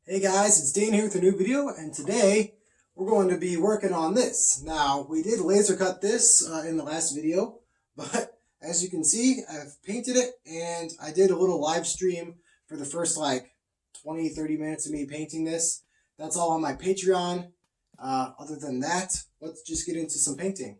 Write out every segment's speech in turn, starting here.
Hey guys, it's Dane here with a new video, and today we're going to be working on this. Now, we did laser cut this in the last video, but as you can see, I've painted it, and I did a little live stream for the first 20-30 minutes of me painting this. That's all on my Patreon. Other than that, let's just get into some painting.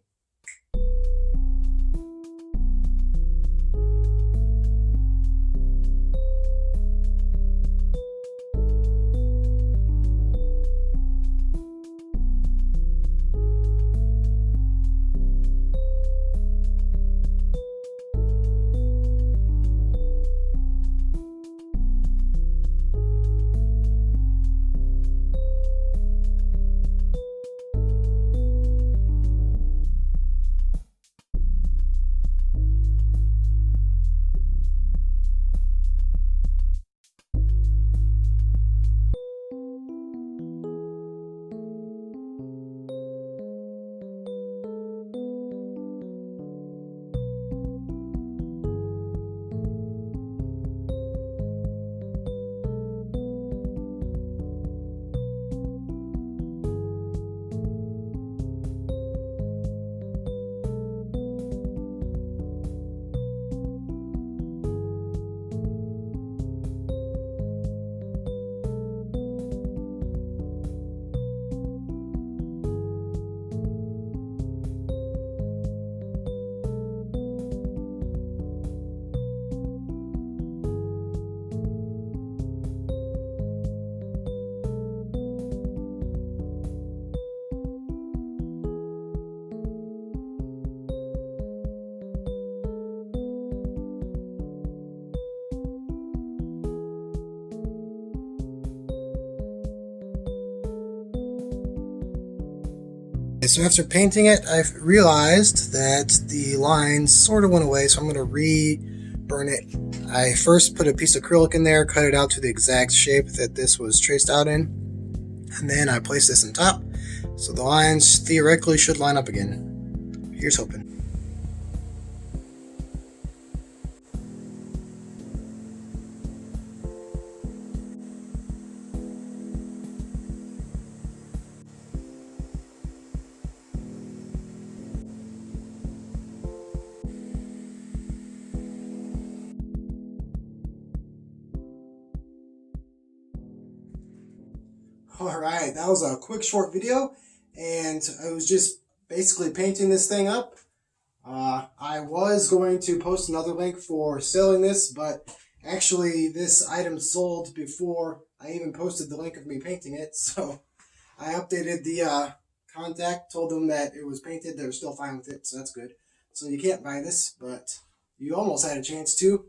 So after painting it, I've realized that the lines sort of went away, so I'm going to re-burn it. I first put a piece of acrylic in there, cut it out to the exact shape that this was traced out in, and then I placed this on top, so the lines theoretically should line up again. Here's hoping. Alright, that was a quick short video, and I was just basically painting this thing up. I was going to post another link for selling this, but actually this item sold before I even posted the link of me painting it, so I updated the contact, told them that it was painted, they're still fine with it, so that's good. So you can't buy this, but you almost had a chance to.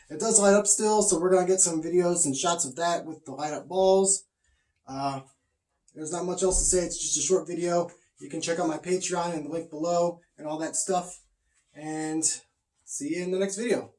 It does light up still, so we're going to get some videos and shots of that with the light up balls. There's not much else to say. It's just a short video. You can check out my Patreon and the link below and all that stuff. And see you in the next video.